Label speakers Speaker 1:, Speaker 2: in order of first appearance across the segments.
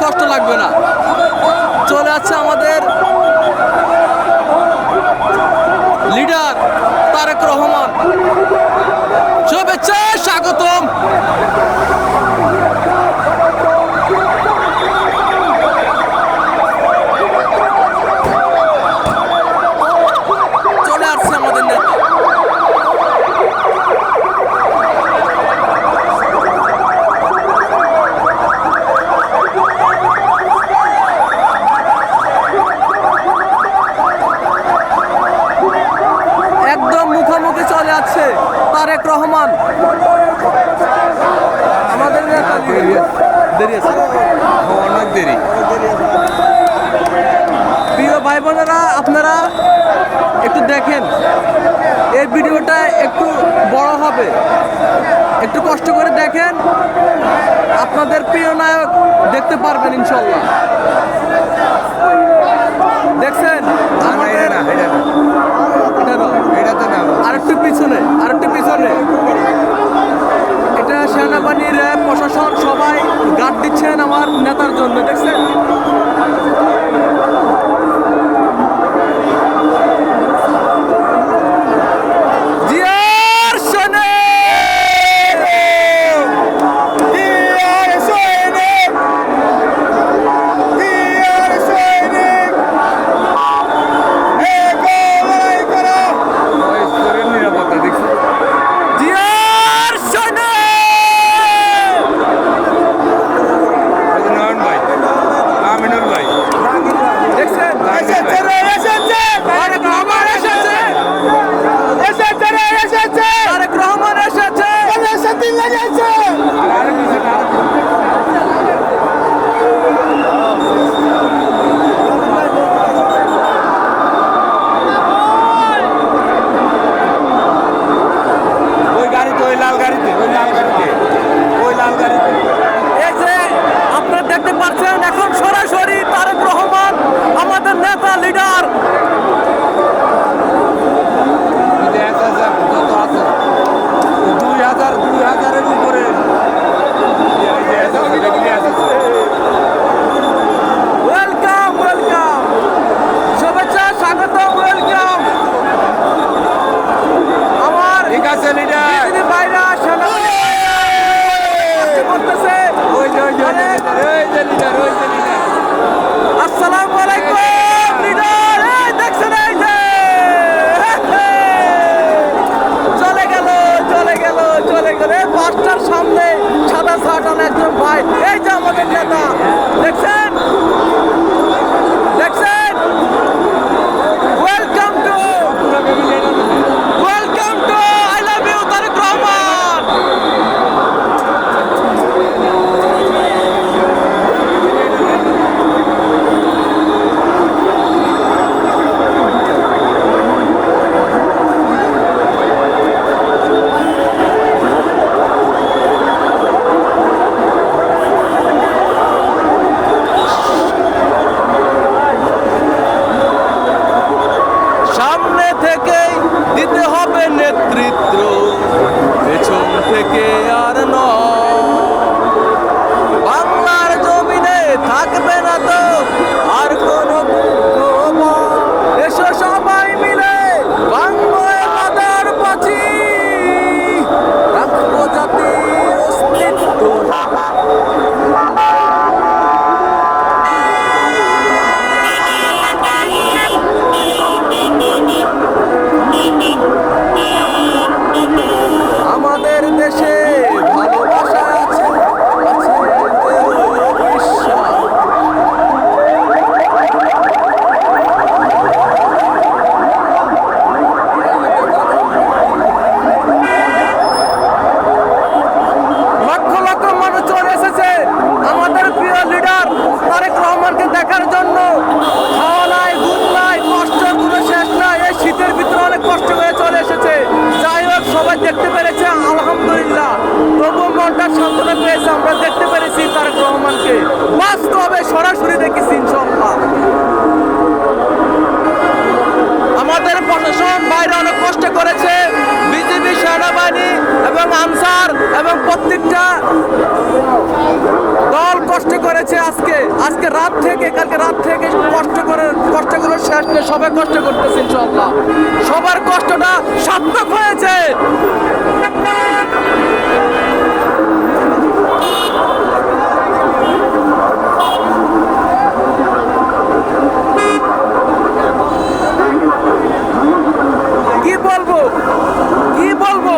Speaker 1: কষ্ট লাগবে না। চলে আসছে আমাদের লিডার তারেক রহমান, শুভেচ্ছা স্বাগতম। চলে আসছে আমাদের নেতা। একদম মুখোমুখি চলে যাচ্ছে তারেক রহমান, আমাদের নেতা। দেরি আছে, অনেক দেরি। প্রিয় ভাই বোনেরা, আপনারা একটু দেখেন, এই ভিডিওটা একটু বড় হবে, একটু কষ্ট করে দেখেন, আপনাদের প্রিয় নায়ক দেখতে পারবেন ইনশাল্লাহ। দেখছেন আরেকটু পিছনে, আরেকটু পিছনে, এটা সেনাবাহিনী, র্যাব, প্রশাসন সবাই গার্ড দিচ্ছেন আমার নেতার জন্য। দেখছেন আপনারা দেখতে পাচ্ছেন এখন সরাসরি তারেক রহমান আমাদের নেতা লিডার। দুই হাজারের উপরে ওয়েলকাম, ওয়েলকাম, শুভেচ্ছা স্বাগতম, ওয়েলকাম। আমার ঠিক আছে লিডার ভাইরা করতেছে। আসসালামু আলাইকুম লিডার, দেখছেন এই যে চলে গেল, চলে গেল, চলে গেল। পাঁচটার সামনে সাদা শার্ট একজন ভাই, এই যে আমাদের নেতা। দেখছেন, দেখছেন, welcome to, welcome to I love you Tarique Rahman. সামনে থেকেই দিতে হবে নেতৃত্ব, পেছন থেকে আর বাংলার জমিনে থাকবে না তো আর কোনো। এসো সবাই মিলে বাংলায় বাধার পাচ্ছি, রাখবো জাতির অস্তিত্ব। আমাদের দেশে ভালোবাসা আছে, আছে বিশ্বাস। লক্ষ লক্ষ মানুষ চলে এসেছে আমাদের প্রিয় লিডার তারেক রহমানকে দেখার জন্য। খাওয়া নাই, ঘুম নাই, কষ্ট কোনো শেষ নাই। এই শীতের ভিতরে অনেক কষ্ট করে চলে এসেছে। যাই হোক, সবাই দেখতে পেরেছে আলহামদুলিল্লাহ। তবু মনটা সান্ত্বনা পেয়েছে, আমরা দেখতে পেরেছি তারেক রহমানকে বাস্তবে সরাসরি দেখেছি ইনশাআল্লাহ। আমাদের প্রশাসন বাইরে অনেক কষ্ট করেছে, বিজিবি, সেনাবাহিনী এবং আনসার এবং প্রত্যেকটা দল কষ্ট করেছে। আজকে আজকে রাত থেকে কালকে রাত থেকে কষ্টগুলো শেষ নেই, সবাই কষ্ট করতেছে ইনশাআল্লাহ, সবার কষ্টটা সার্থক হয়েছে। কি বলবো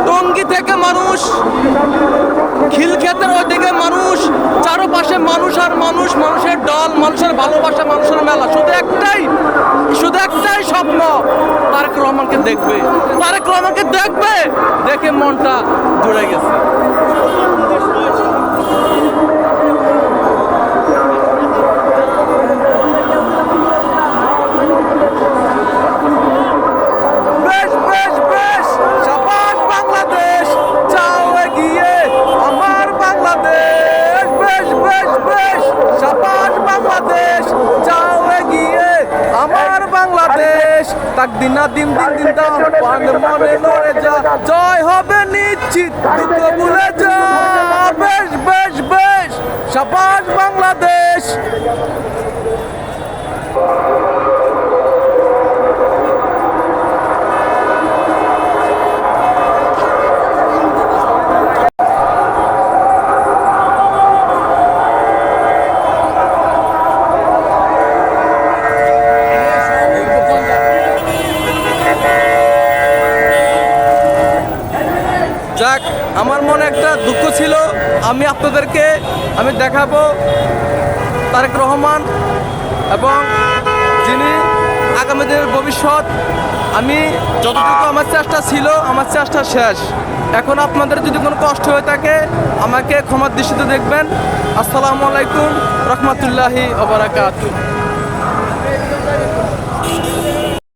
Speaker 1: টঙ্গী থেকে মানুষ, খিলক্ষেতের ওইদিকে মানুষ, চারপাশে মানুষ আর মানুষ, মানুষের দল, মানুষের ভালোবাসা, মানুষের মেলা। শুধু একটাই স্বপ্ন, তারেক রহমানকে দেখবে, দেখে মনটা জুড়ে গেছে। দিন দিন মনে নড়ে যা, জয় হবে নিশ্চিত, দুঃখ ভুলে যা, বেশ বেশ বেশ, সাবাস বাংলাদেশ। যাক, আমার মনে একটা দুঃখ ছিল, আপনাদেরকে দেখাবো তারেক রহমান এবং যিনি আগামী দিনের ভবিষ্যৎ। যতটুকু আমার চেষ্টা ছিল, আমার চেষ্টা শেষ। এখন আপনাদের যদি কোনো কষ্ট হয়ে থাকে আমাকে ক্ষমার দৃষ্টিতে দেখবেন। আসসালামু আলাইকুম রহমতুল্লাহি ওয়া বারাকাতুহু।